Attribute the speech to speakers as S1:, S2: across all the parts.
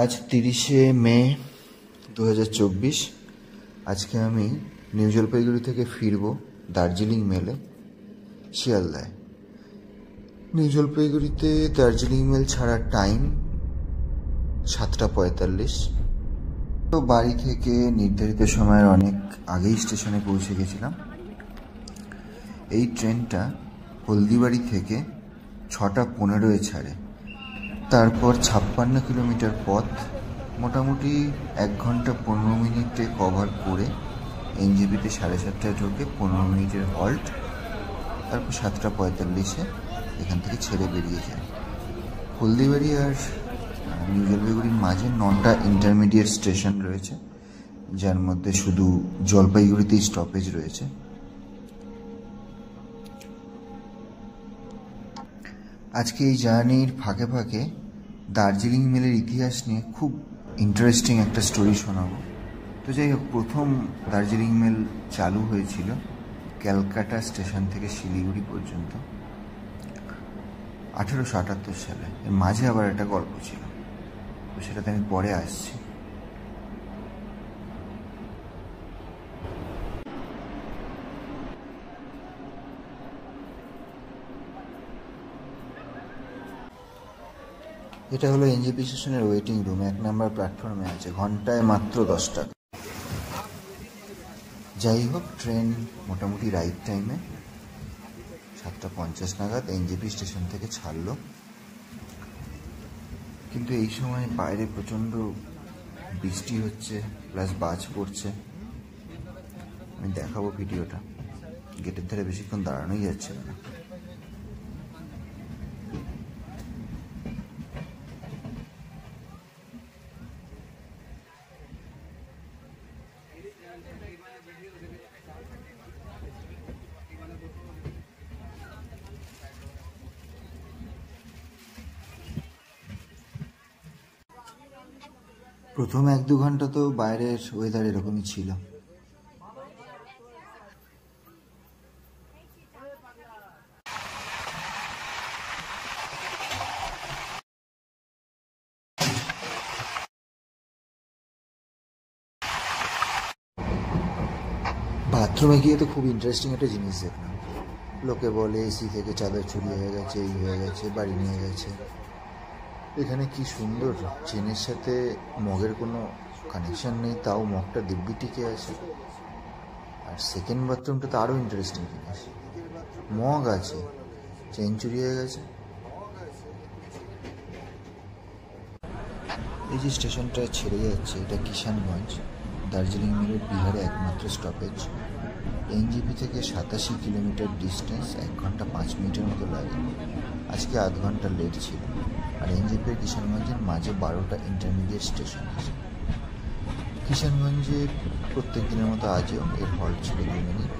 S1: আজ 30শে মে 2024। আজকে আমি নিউ জলপাইগুড়ি থেকে ফিরব দার্জিলিং মেলে শিয়ালদায়। নিউ জলপাইগুড়িতে দার্জিলিং মেল ছাড়ার টাইম 7:45। তো বাড়ি থেকে নির্ধারিত সময়ের অনেক আগেই স্টেশনে পৌঁছে গেছিলাম। এই ট্রেনটা হলদিবাড়ি থেকে 6:15-এ ছাড়ে। তারপর 56 কিলোমিটার পথ মোটামুটি 1 ঘন্টা 15 মিনিটে কভার করে এনজেপিতে 7:30টায় ঢোকে, 15 মিনিটের হল্ট, তারপর 7:45-এ এখান থেকে ছেড়ে বেরিয়ে যায়। হলদিবাড়ি আর নিউ জলপাইগুড়ির মাঝে 9টা ইন্টারমিডিয়েট স্টেশন রয়েছে, যার মধ্যে শুধু জলপাইগুড়িতেই স্টপেজ রয়েছে। আজকে এই জার্নির ফাঁকে ফাঁকে দার্জিলিং মেলের ইতিহাস নিয়ে খুব ইন্টারেস্টিং একটা স্টোরি শোনাবো। তো যাই হোক, প্রথম দার্জিলিং মেল চালু হয়েছিল ক্যালকাটা স্টেশন থেকে শিলিগুড়ি পর্যন্ত 1878 সালে। এর মাঝে আবার একটা গল্প ছিল, তো সেটাতে আমি পরে আসছি। এটা হলো এনজেপি স্টেশনের ওয়েটিং রুম, 1 নম্বর প্ল্যাটফর্মে আছে, ঘন্টায় মাত্র 10 টাকা। যাই হোক, ট্রেন মোটামুটি রাইট টাইমে 7:50 নাগাদ এনজেপি স্টেশন থেকে ছাড়লো। কিন্তু এই সময় বাইরে প্রচণ্ড বৃষ্টি হচ্ছে, প্লাস বাজ পড়ছে। আমি দেখাবো ভিডিওটা। গেটের ধারে বেশিক্ষণ দাঁড়ানোই যাচ্ছে না। প্রথম 1-2 ঘন্টা তো বাইরের ওয়েদার এরকমই ছিল। বাথরুমে গিয়ে তো খুব ইন্টারেস্টিং একটা জিনিস দেখলাম। লোকে বলে এসি থেকে চাদর চুরি হয়ে গেছে, এই হয়ে গেছে, বাড়ি নিয়ে গেছে। এখানে কি সুন্দর, চেনের সাথে মগের কোনো কানেকশন নেই, তাও মগটা দিব্যি টিকে আছে। আর সেকেন্ড বাথরুমটা তো আরও ইন্টারেস্টিং জিনিস, মগ আছে, চেন চুরি হয়ে গেছে। এই যে স্টেশনটা ছেড়ে যাচ্ছে, এটা কিষানগঞ্জ, দার্জিলিং মেলের বিহারে একমাত্র স্টপেজ। এনজেপি থেকে 87 কিলোমিটার ডিস্টেন্স, 1 ঘন্টা 5 মিনিটের মতো লাগে। আজকে আধ ঘন্টা লেট ছিল। আর এনজেপি আর কিষানগঞ্জের মাঝে 12টা ইন্টারমিডিয়েট স্টেশন আছে। কিষানগঞ্জে প্রত্যেক দিনের মতো আজও এর হল্ট ছিল 2 মিনিট।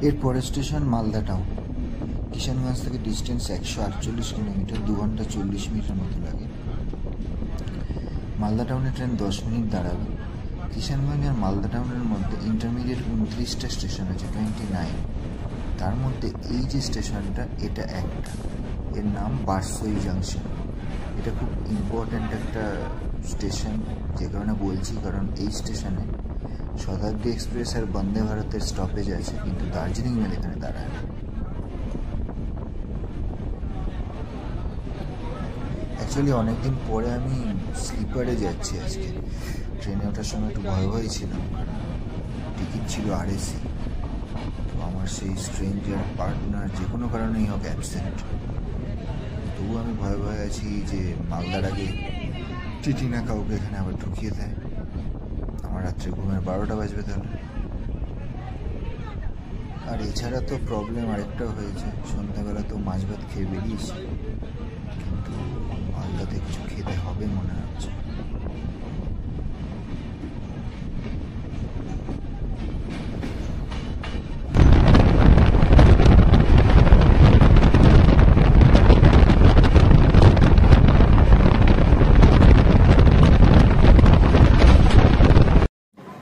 S1: এর পরের স্টেশন মালদা টাউন। কিষানগঞ্জ থেকে ডিস্টেন্স 148 কিলোমিটার, 2 ঘন্টা 40 মিনিটের মতো লাগে। মালদা টাউনে ট্রেন 10 মিনিট দাঁড়াবে। কিষানগঞ্জ আর মালদা টাউনের মধ্যে ইন্টারমিডিয়েট 29টা স্টেশন আছে, 29। তার মধ্যে এই যে স্টেশনটা, এটা একটা, এর নাম বারসই জাংশন। এটা খুব ইম্পর্ট্যান্ট একটা স্টেশন। যে কারণে বলছি, কারণ এই স্টেশনে শতাব্দী এক্সপ্রেস আর বন্দে ভারতের স্টপেজ আছে, কিন্তু দার্জিলিং মেল এখানে দাঁড়ায় না। অ্যাকচুয়ালি অনেকদিন পরে আমি স্লিপারে যাচ্ছি আজকে। ট্রেনে ওঠার সময় একটু ভয় ভয় ছিলাম, কারণ টিকিট ছিল আরএসি। তো আমার সেই স্ট্রেঞ্জার পার্টনার যে কোনো কারণেই হোক অ্যাবসেন্ট। তবুও আমি ভয়ে ভয়ে আছি যে মালদার আগে টিটি না কাউকে এখানে আবার ঢুকিয়ে দেয়। আমার রাত্রে ঘুমের 12টা বাজবে তাহলে। আর এছাড়া তো প্রবলেম আরেকটাও হয়েছে, সন্ধ্যাবেলা তো মাছ ভাত খেয়ে বেরিয়েছি, কিন্তু মালদাতে কিছু খেতে হবে মনে হচ্ছে।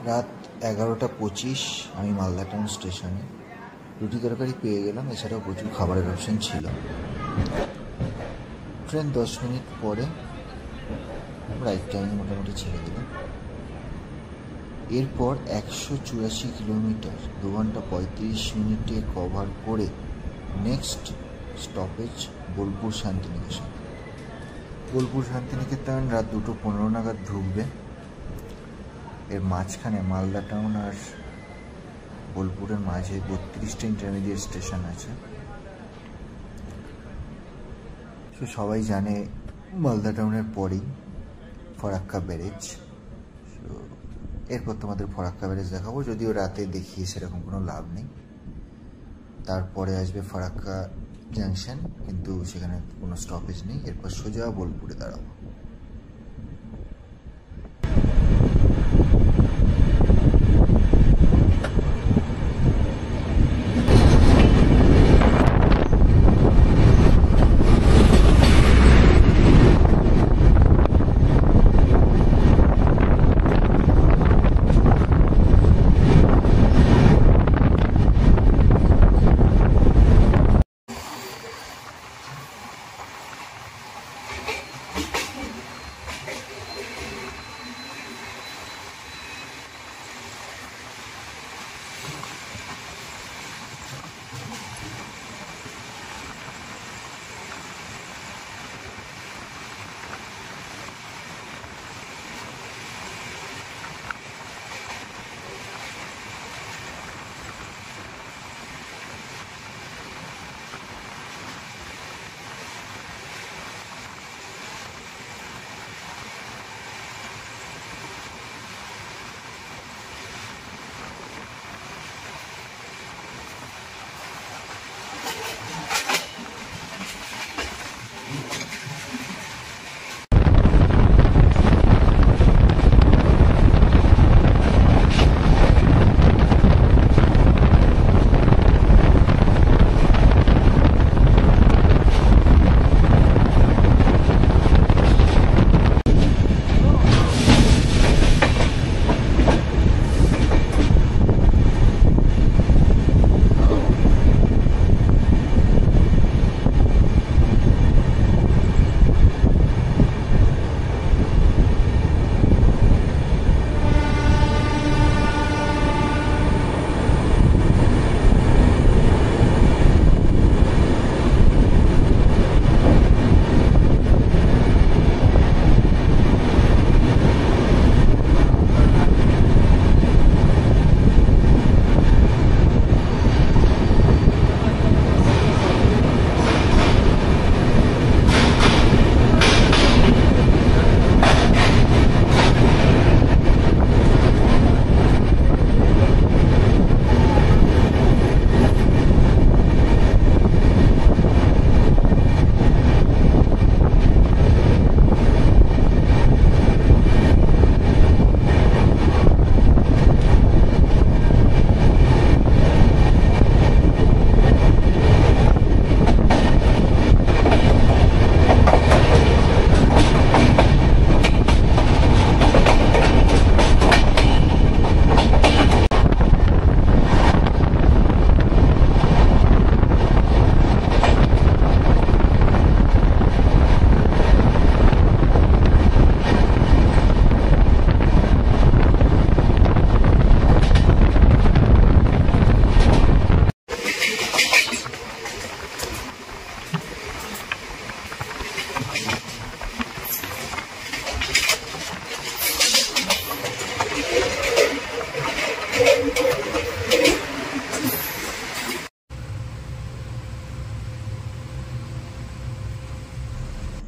S1: রাত 11:25 আমি মালদা টাউন স্টেশনে। রুটি তরকারি পেয়ে গেলাম, এছাড়াও প্রচুর খাবারের অপশান ছিল। ট্রেন 10 মিনিট পরে রাইট টাইমে মোটামুটি ছেড়ে দিল। এরপর 184 কিলোমিটার 2 ঘন্টা 35 মিনিটে কভার করে নেক্সট স্টপেজ বোলপুর শান্তিনিকেতন। বোলপুর শান্তিনিকেতন রাত 2:15 নাগাদ ঢুকবে। এর মাঝখানে মালদা টাউন আর বোলপুরের মাঝে 32টা ইন্টারমিডিয়েট স্টেশন আছে। তো সবাই জানে মালদা টাউনের পরেই ফরাক্কা ব্যারেজ। তো এরপর তোমাদের ফরাক্কা ব্যারেজ দেখাবো, যদিও রাতে দেখিয়ে সেরকম কোনো লাভ নেই। তারপরে আসবে ফরাক্কা জাংশন, কিন্তু সেখানে কোনো স্টপেজ নেই। এরপর সোজা বোলপুরে দাঁড়াবো।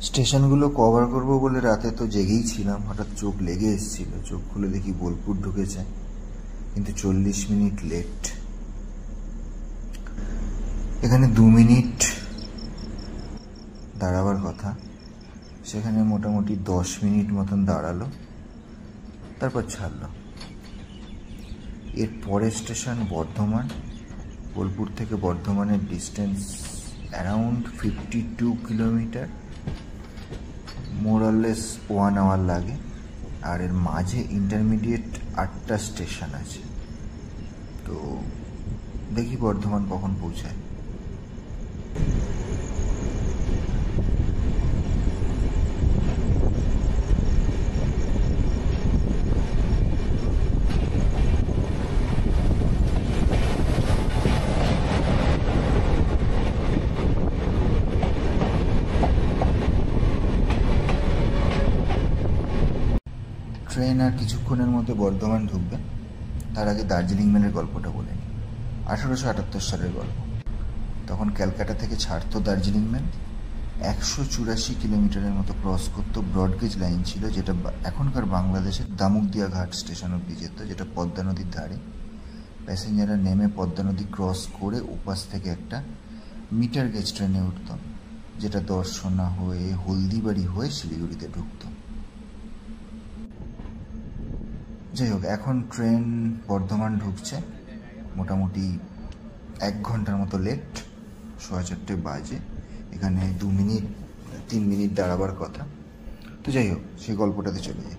S1: স্টেশনগুলো কভার করব বলে রাতে তো জেগেই ছিলাম, হঠাৎ চোখ লেগে এসেছিল। চোখ খুলে দেখি বোলপুর ঢুকেছে, কিন্তু 40 মিনিট লেট। এখানে 2 মিনিট দাঁড়াবার কথা, সেখানে মোটামুটি 10 মিনিট মতন দাঁড়ালো, তারপর ছাড়লো। এর পরের স্টেশন বর্ধমান। বোলপুর থেকে বর্ধমানের ডিস্টেন্স অ্যারাউন্ড 52 কিলোমিটার, মোরলেস 1 আওয়ার লাগে। আর এর মাঝে ইন্টারমিডিয়েট 8টা স্টেশন আছে। তো দেখি বর্ধমান কখন পৌঁছায়। ট্রেন আর কিছুক্ষণের মধ্যে বর্ধমান ঢুকবে। তার আগে দার্জিলিং মেলের গল্পটা বলে নিই। 1878 সালের গল্প। তখন ক্যালকাটা থেকে ছাড়তো দার্জিলিং মেল। 184 কিলোমিটারের মতো ক্রস করতো। ব্রডগেজ লাইন ছিল, যেটা এখনকার বাংলাদেশের দামুকদিয়া ঘাট স্টেশন অব্দি যেত, যেটা পদ্মা নদীর ধারে। প্যাসেঞ্জাররা নেমে পদ্মা নদী ক্রস করে ওপাশ থেকে একটা মিটার গেজ ট্রেনে উঠত, যেটা দর্শনা হয়ে হলদিবাড়ি হয়ে শিলিগুড়িতে ঢুকতো। যাই হোক, এখন ট্রেন বর্ধমান ঢুকছে, মোটামুটি 1 ঘন্টার মতো লেট। 4:15 বাজে। এখানে 2-3 মিনিট দাঁড়াবার কথা। তো যাই হোক, সেই গল্পটাতে চলে যাই।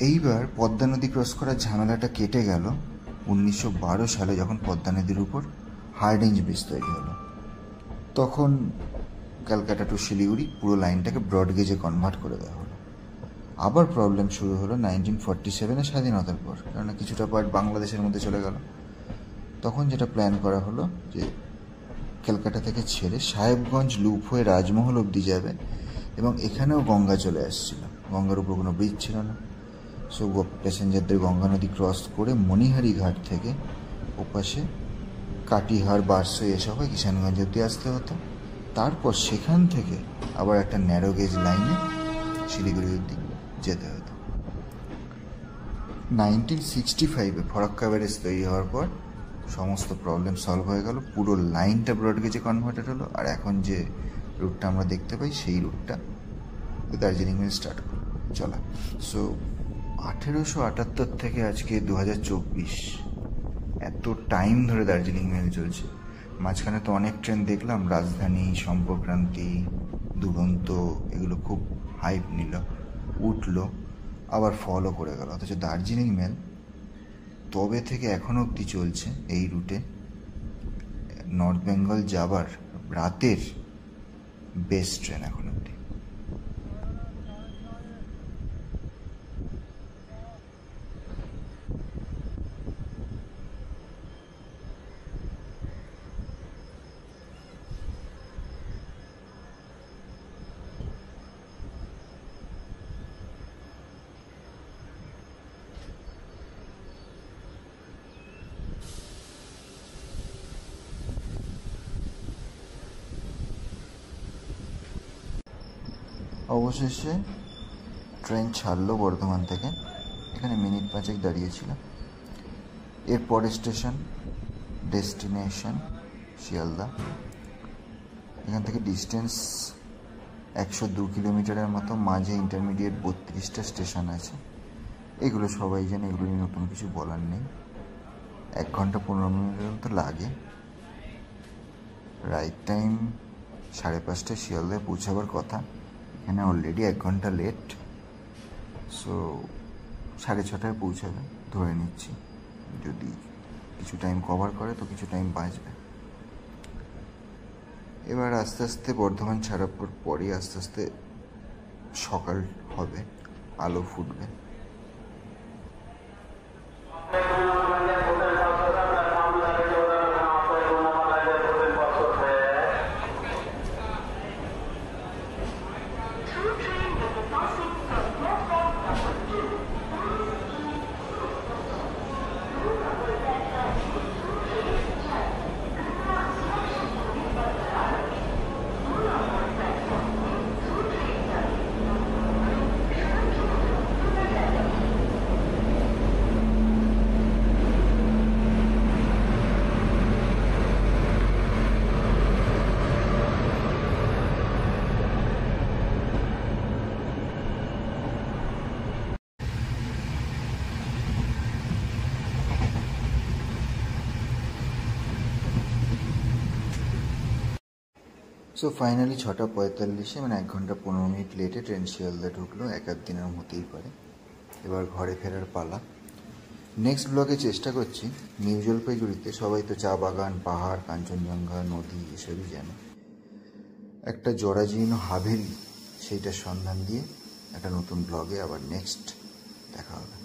S1: এইবার পদ্মা নদী ক্রস করার ঝামেলাটা কেটে গেল 1912 সালে, যখন পদ্মা নদীর উপর হার্ডিঞ্জ ব্রিজ তৈরি হলো। তখন ক্যালকাটা টু শিলিগুড়ি পুরো লাইনটাকে ব্রডগেজে কনভার্ট করে দেওয়া হলো। আবার প্রবলেম শুরু হলো 1947-এ স্বাধীনতার পর, কেননা কিছুটা পার্ট বাংলাদেশের মধ্যে চলে গেল। তখন যেটা প্ল্যান করা হলো যে ক্যালকাটা থেকে ছেড়ে সাহেবগঞ্জ লুপ হয়ে রাজমহল অবধি যাবে, এবং এখানেও গঙ্গা চলে আসছিল। গঙ্গার উপর কোনো ব্রিজ ছিল না। সো প্যাসেঞ্জারদের গঙ্গা নদী ক্রস করে মণিহারি ঘাট থেকে ওপাশে কাটিহার, বারসই এসব হয়ে কিষানগঞ্জ অবধি আসতে হতো। তারপর সেখান থেকে আবার একটা ন্যারো গেজ লাইনে শিলিগুড়ি অবধি যেতে হতো। 1965-এ ফরাক্কা ব্যারেজ তৈরি হওয়ার পর সমস্ত প্রবলেম সলভ হয়ে গেল। পুরো লাইনটা ব্রডগেজে কনভার্টেড হলো। আর এখন যে রুটটা আমরা দেখতে পাই, সেই রুটটা দার্জিলিং মেল স্টার্ট চলা। সো 1878 থেকে আজকে 2024, এত টাইম ধরে দার্জিলিং মেল চলছে। মাঝখানে তো অনেক ট্রেন দেখলাম, রাজধানী, সম্পর্ক্রান্তি, দুরন্ত, এগুলো খুব হাইপ নিল, উঠলো, আবার ফলও করে গেল। অথচ দার্জিলিং মেল তবে থেকে এখনও অবধি চলছে এই রুটে। নর্থ বেঙ্গল যাবার রাতের বেস্ট ট্রেন এখন অবধি। অবশেষে ট্রেন ছাড়লো বর্ধমান থেকে। এখানে মিনিট 5 দাঁড়িয়েছিল। এর পরের স্টেশন ডেস্টিনেশন শিয়ালদা। এখান থেকে ডিস্টেন্স 102 কিলোমিটারের মতো। মাঝে ইন্টারমিডিয়েট 32টা স্টেশন আছে। এগুলো সবাই জানে, এগুলো নিয়ে নতুন কিছু বলার নেই। 1 ঘন্টা 15 মিনিটের মতো লাগে। রাইট টাইম 5:30টায় শিয়ালদায় পৌঁছাবার কথা। এখানে অলরেডি 1 ঘন্টা লেট। সো 6:30টায় পৌঁছাবে ধরে নিচ্ছি। যদি কিছু টাইম কভার করে তো কিছু টাইম বাঁচবে। এবার আস্তে আস্তে বর্ধমান ছাড়ার পরই আস্তে আস্তে সকাল হবে, আলো ফুটবে। সো ফাইনালি 6:45, মানে 1 ঘন্টা 15 মিনিট লেটে ট্রেন শিয়ালদা ঢুকলো। 1-8 দিনের হতেই পারে। এবার ঘরে ফেরার পালা। নেক্সট ব্লগে চেষ্টা করছি নিউ জলপাইগুড়িতে, সবাই তো চা বাগান, পাহাড়, কাঞ্চনজঙ্ঘা, নদী এসবই জানে, একটা জরাজীর্ণ হাভেলি সেইটার সন্ধান দিয়ে একটা নতুন ব্লগে আবার নেক্সট দেখা হবে।